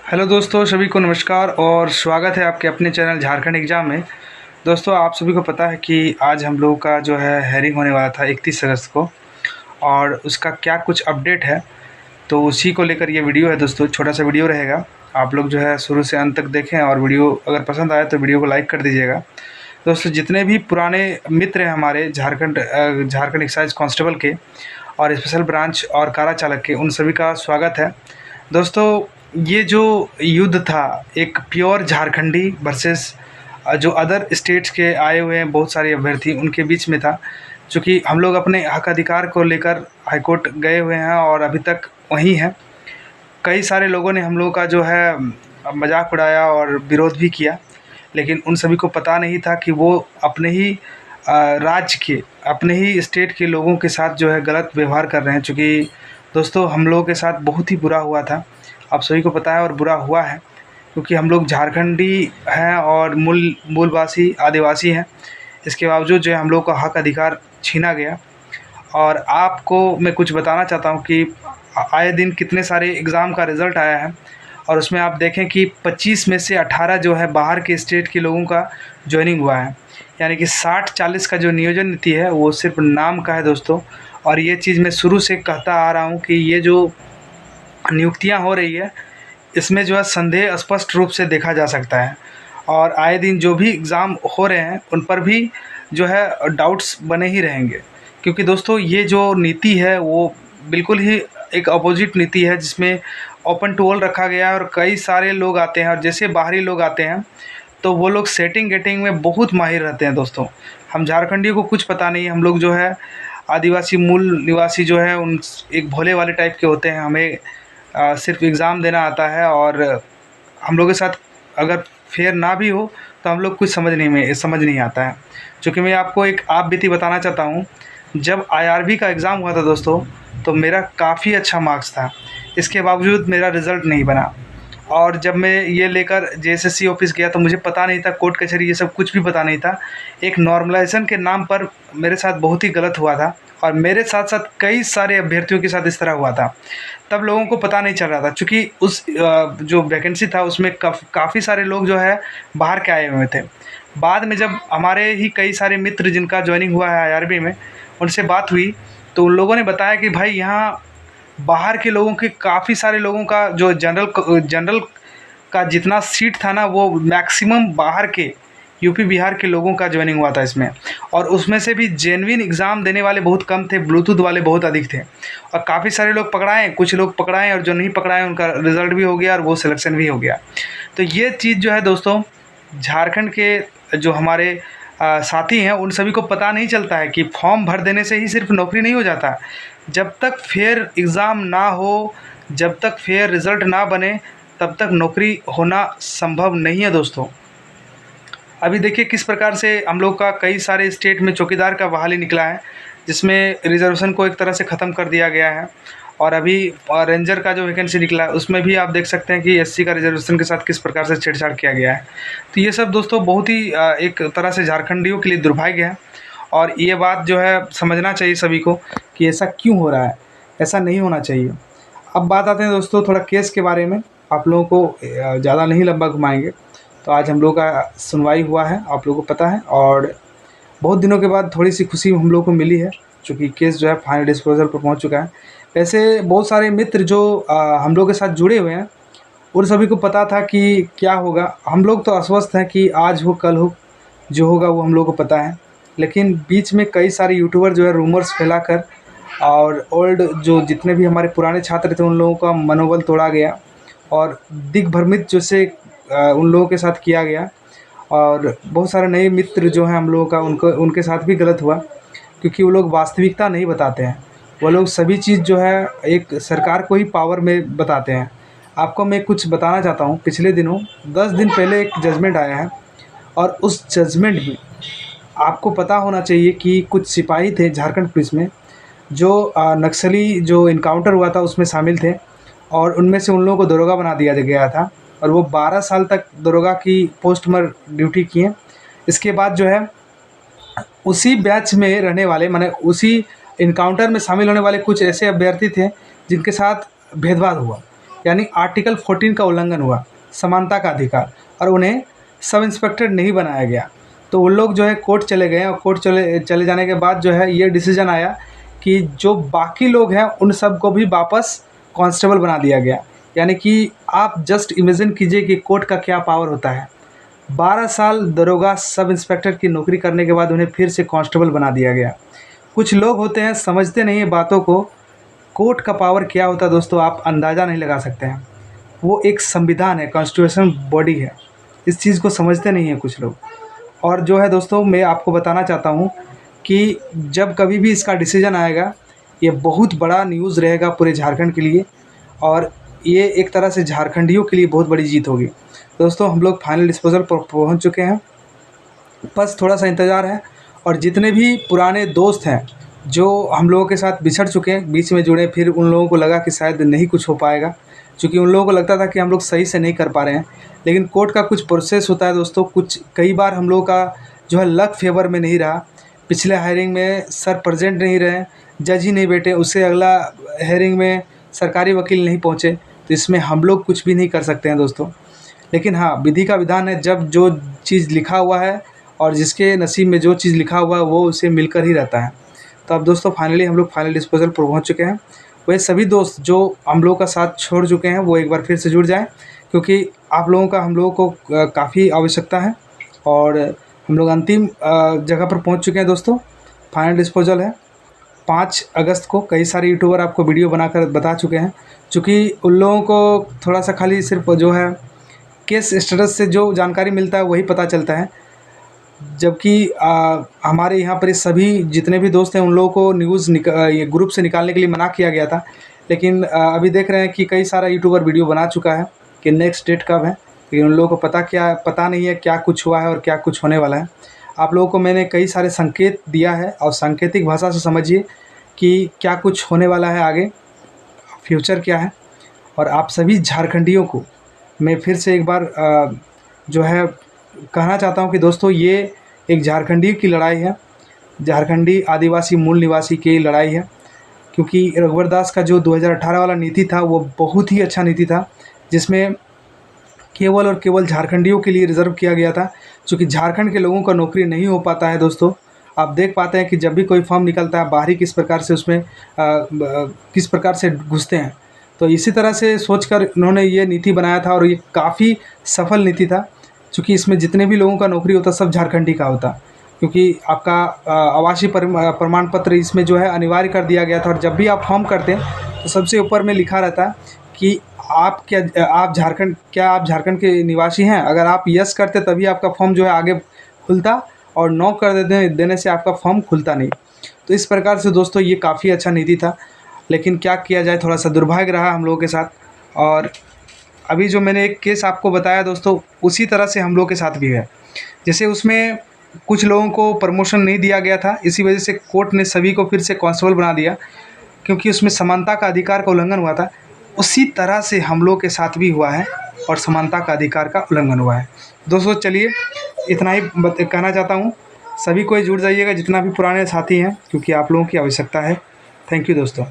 Hello दोस्तों, सभी को नमस्कार और स्वागत है आपके अपने चैनल झारखंड एग्ज़ाम में। दोस्तों, आप सभी को पता है कि आज हम लोगों का जो है हेयरिंग होने वाला था 31 अगस्त को, और उसका क्या कुछ अपडेट है तो उसी को लेकर ये वीडियो है। दोस्तों, छोटा सा वीडियो रहेगा, आप लोग जो है शुरू से अंत तक देखें और वीडियो अगर पसंद आए तो वीडियो को लाइक कर दीजिएगा। दोस्तों, जितने भी पुराने मित्र हैं हमारे झारखंड एक्साइज कांस्टेबल के और स्पेशल ब्रांच और कारा चालक के, उन सभी का स्वागत है। दोस्तों, ये जो युद्ध था एक प्योर झारखंडी वर्सेस जो अदर स्टेट्स के आए हुए हैं बहुत सारे अभ्यर्थी, उनके बीच में था। चूँकि हम लोग अपने हक अधिकार को लेकर हाई कोर्ट गए हुए हैं और अभी तक वहीं हैं। कई सारे लोगों ने हम लोगों का जो है मजाक उड़ाया और विरोध भी किया, लेकिन उन सभी को पता नहीं था कि वो अपने ही राज्य के, अपने ही स्टेट के लोगों के साथ जो है गलत व्यवहार कर रहे हैं। चूँकि दोस्तों, हम लोगों के साथ बहुत ही बुरा हुआ था, आप सभी को पता है, और बुरा हुआ है क्योंकि हम लोग झारखंडी हैं और मूलवासी आदिवासी हैं। इसके बावजूद जो है हम लोग का हक अधिकार छीना गया। और आपको मैं कुछ बताना चाहता हूँ कि आए दिन कितने सारे एग्ज़ाम का रिज़ल्ट आया है, और उसमें आप देखें कि 25 में से 18 जो है बाहर के स्टेट के लोगों का जॉइनिंग हुआ है। यानी कि 60-40 का जो नियोजन नीति है वो सिर्फ नाम का है दोस्तों। और ये चीज़ मैं शुरू से कहता आ रहा हूँ कि ये जो नियुक्तियाँ हो रही है इसमें जो है संदेह स्पष्ट रूप से देखा जा सकता है। और आए दिन जो भी एग्ज़ाम हो रहे हैं उन पर भी जो है डाउट्स बने ही रहेंगे, क्योंकि दोस्तों ये जो नीति है वो बिल्कुल ही एक अपोजिट नीति है, जिसमें ओपन टू ऑल रखा गया है और कई सारे लोग आते हैं। और जैसे बाहरी लोग आते हैं तो वो लोग सेटिंग गेटिंग में बहुत माहिर रहते हैं। दोस्तों, हम झारखंडियों को कुछ पता नहीं, हम लोग जो है आदिवासी मूल निवासी जो है उन एक भोले वाले टाइप के होते हैं। हमें सिर्फ एग्ज़ाम देना आता है, और हम लोग के साथ अगर फेयर ना भी हो तो हम लोग कुछ समझ नहीं आता है। चूँकि मैं आपको एक आप बीती बताना चाहता हूँ। जब आईआरबी का एग्ज़ाम हुआ था दोस्तों, तो मेरा काफ़ी अच्छा मार्क्स था, इसके बावजूद मेरा रिज़ल्ट नहीं बना। और जब मैं ये लेकर जेएसएससी ऑफिस गया तो मुझे पता नहीं था, कोर्ट कचहरी ये सब कुछ भी पता नहीं था। एक नॉर्मलाइजेशन के नाम पर मेरे साथ बहुत ही गलत हुआ था, और मेरे साथ साथ कई सारे अभ्यर्थियों के साथ इस तरह हुआ था। तब लोगों को पता नहीं चल रहा था, चूँकि उस जो वैकेंसी था उसमें काफ़ी सारे लोग जो है बाहर के आए हुए थे। बाद में जब हमारे ही कई सारे मित्र जिनका ज्वाइनिंग हुआ है आईआरबी में, उनसे बात हुई तो उन लोगों ने बताया कि भाई यहाँ बाहर के लोगों के काफ़ी सारे लोगों का जो जनरल का जितना सीट था ना, वो मैक्सिमम बाहर के यूपी बिहार के लोगों का ज्वाइनिंग हुआ था इसमें। और उसमें से भी जेन्युइन एग्ज़ाम देने वाले बहुत कम थे, ब्लूटूथ वाले बहुत अधिक थे। और काफ़ी सारे लोग पकड़ाएँ, कुछ लोग पकड़ाएँ, और जो नहीं पकड़ाएँ उनका रिज़ल्ट भी हो गया और वो सिलेक्शन भी हो गया। तो ये चीज़ जो है दोस्तों, झारखंड के जो हमारे साथी हैं उन सभी को पता नहीं चलता है कि फॉर्म भर देने से ही सिर्फ नौकरी नहीं हो जाता। जब तक फेयर एग्ज़ाम ना हो, जब तक फेयर रिज़ल्ट ना बने, तब तक नौकरी होना संभव नहीं है दोस्तों। अभी देखिए किस प्रकार से हम लोग का कई सारे स्टेट में चौकीदार का बहाली निकला है, जिसमें रिजर्वेशन को एक तरह से ख़त्म कर दिया गया है। और अभी रेंजर का जो वैकेंसी निकला है उसमें भी आप देख सकते हैं कि एससी का रिजर्वेशन के साथ किस प्रकार से छेड़छाड़ किया गया है। तो ये सब दोस्तों बहुत ही एक तरह से झारखंडियों के लिए दुर्भाग्य है, और ये बात जो है समझना चाहिए सभी को कि ऐसा क्यों हो रहा है, ऐसा नहीं होना चाहिए। अब बात आते हैं दोस्तों थोड़ा केस के बारे में, आप लोगों को ज़्यादा नहीं लंबा घुमाएंगे। तो आज हम लोग का सुनवाई हुआ है, आप लोगों को पता है, और बहुत दिनों के बाद थोड़ी सी खुशी हम लोग को मिली है, क्योंकि केस जो है फाइनल डिस्पोजल पर पहुंच चुका है। वैसे बहुत सारे मित्र जो हम लोग के साथ जुड़े हुए हैं उन सभी को पता था कि क्या होगा। हम लोग तो आश्वस्त हैं कि आज हो कल हो, जो होगा वो हम लोग को पता है। लेकिन बीच में कई सारे यूट्यूबर जो है रूमर्स फैलाकर, और ओल्ड जो जितने भी हमारे पुराने छात्र थे उन लोगों का मनोबल तोड़ा गया, और दिग्भ्रमित जैसे उन लोगों के साथ किया गया। और बहुत सारे नए मित्र जो हैं हम लोगों का, उनके साथ भी गलत हुआ, क्योंकि वो लोग वास्तविकता नहीं बताते हैं। वो लोग सभी चीज़ जो है एक सरकार को ही पावर में बताते हैं। आपको मैं कुछ बताना चाहता हूँ। पिछले दिनों 10 दिन पहले एक जजमेंट आया है, और उस जजमेंट में आपको पता होना चाहिए कि कुछ सिपाही थे झारखंड पुलिस में जो नक्सली जो इनकाउंटर हुआ था उसमें शामिल थे, और उनमें से उन लोगों को दरोगा बना दिया गया था, और वो 12 साल तक दरोगा की पोस्ट में ड्यूटी किए। इसके बाद जो है उसी बैच में रहने वाले, माने उसी इनकाउंटर में शामिल होने वाले कुछ ऐसे अभ्यर्थी थे जिनके साथ भेदभाव हुआ। यानी आर्टिकल 14 का उल्लंघन हुआ, समानता का अधिकार, और उन्हें सब इंस्पेक्टर नहीं बनाया गया। तो उन लोग जो है कोर्ट चले गए, और कोर्ट चले जाने के बाद जो है ये डिसीजन आया कि जो बाकी लोग हैं उन सब को भी वापस कांस्टेबल बना दिया गया। यानी कि आप जस्ट इमेजिन कीजिए कि कोर्ट का क्या पावर होता है। 12 साल दरोगा सब इंस्पेक्टर की नौकरी करने के बाद उन्हें फिर से कांस्टेबल बना दिया गया। कुछ लोग होते हैं समझते नहीं है बातों को। कोर्ट का पावर क्या होता है दोस्तों, आप अंदाज़ा नहीं लगा सकते हैं। वो एक संविधान है, कॉन्स्टिट्यूशन बॉडी है। इस चीज़ को समझते नहीं हैं कुछ लोग। और जो है दोस्तों, मैं आपको बताना चाहता हूँ कि जब कभी भी इसका डिसीजन आएगा, ये बहुत बड़ा न्यूज़ रहेगा पूरे झारखंड के लिए, और ये एक तरह से झारखंडियों के लिए बहुत बड़ी जीत होगी। दोस्तों, हम लोग फाइनल डिस्पोजल पर पहुँच चुके हैं, बस थोड़ा सा इंतज़ार है। और जितने भी पुराने दोस्त हैं जो हम लोगों के साथ बिछड़ चुके हैं, बीच में जुड़े, फिर उन लोगों को लगा कि शायद नहीं कुछ हो पाएगा, क्योंकि उन लोगों को लगता था कि हम लोग सही से नहीं कर पा रहे हैं। लेकिन कोर्ट का कुछ प्रोसेस होता है दोस्तों, कई बार हम लोगों का जो है लक फेवर में नहीं रहा। पिछले हायरिंग में सर प्रेजेंट नहीं रहे, जज ही नहीं बैठे, उससे अगला हेयरिंग में सरकारी वकील नहीं पहुँचे, तो इसमें हम लोग कुछ भी नहीं कर सकते हैं दोस्तों। लेकिन हाँ, विधि का विधान है, जब जो चीज़ लिखा हुआ है और जिसके नसीब में जो चीज़ लिखा हुआ है वो उसे मिलकर ही रहता है। तो अब दोस्तों फाइनली हम लोग फाइनल डिस्पोजल पर पहुँच चुके हैं। वही सभी दोस्त जो हम लोगों का साथ छोड़ चुके हैं वो एक बार फिर से जुड़ जाएं, क्योंकि आप लोगों का हम लोगों को काफ़ी आवश्यकता है। और हम लोग अंतिम जगह पर पहुँच चुके हैं दोस्तों। फाइनल डिस्पोजल है 5 अगस्त को। कई सारे यूट्यूबर आपको वीडियो बनाकर बता चुके हैं, चूँकि उन लोगों को थोड़ा सा खाली सिर्फ जो है केस स्टेटस से जो जानकारी मिलता है वही पता चलता है, जबकि हमारे यहाँ पर सभी जितने भी दोस्त हैं उन लोगों को न्यूज़ ये ग्रुप से निकालने के लिए मना किया गया था। लेकिन अभी देख रहे हैं कि कई सारा यूट्यूबर वीडियो बना चुका है कि नेक्स्ट डेट कब है, लेकिन उन लोगों को पता नहीं है क्या कुछ हुआ है और क्या कुछ होने वाला है। आप लोगों को मैंने कई सारे संकेत दिया है, और सांकेतिक भाषा से समझिए कि क्या कुछ होने वाला है आगे, फ्यूचर क्या है। और आप सभी झारखंडियों को मैं फिर से एक बार जो है कहना चाहता हूं कि दोस्तों, ये एक झारखंडी की लड़ाई है, झारखंडी आदिवासी मूल निवासी की लड़ाई है। क्योंकि रघुवर दास का जो 2018 वाला नीति था वो बहुत ही अच्छा नीति था, जिसमें केवल और केवल झारखंडियों के लिए रिज़र्व किया गया था। क्योंकि झारखंड के लोगों का नौकरी नहीं हो पाता है दोस्तों। आप देख पाते हैं कि जब भी कोई फॉर्म निकलता है, बाहरी किस प्रकार से उसमें किस प्रकार से घुसते हैं। तो इसी तरह से सोचकर उन्होंने ये नीति बनाया था, और ये काफ़ी सफल नीति था, क्योंकि इसमें जितने भी लोगों का नौकरी होता सब झारखंडी का होता। क्योंकि आपका आवासीय प्रमाण पत्र इसमें जो है अनिवार्य कर दिया गया था, और जब भी आप फॉर्म करते हैं तो सबसे ऊपर में लिखा रहता है कि आप आप झारखंड के निवासी हैं। अगर आप यस करते तभी आपका फॉर्म जो है आगे खुलता, और नो कर देने से आपका फॉर्म खुलता नहीं। तो इस प्रकार से दोस्तों ये काफ़ी अच्छा नीति था, लेकिन क्या किया जाए, थोड़ा सा दुर्भाग्य रहा हम लोगों के साथ। और अभी जो मैंने एक केस आपको बताया दोस्तों, उसी तरह से हम लोग के साथ भी है। जैसे उसमें कुछ लोगों को प्रमोशन नहीं दिया गया था, इसी वजह से कोर्ट ने सभी को फिर से कांस्टेबल बना दिया, क्योंकि उसमें समानता का अधिकार का उल्लंघन हुआ था। उसी तरह से हम लोग के साथ भी हुआ है, और समानता का अधिकार का उल्लंघन हुआ है। दोस्तों चलिए, इतना ही कहना चाहता हूँ। सभी कोई जुड़ जाइएगा जितना भी पुराने साथी हैं, क्योंकि आप लोगों की आवश्यकता है। थैंक यू दोस्तों।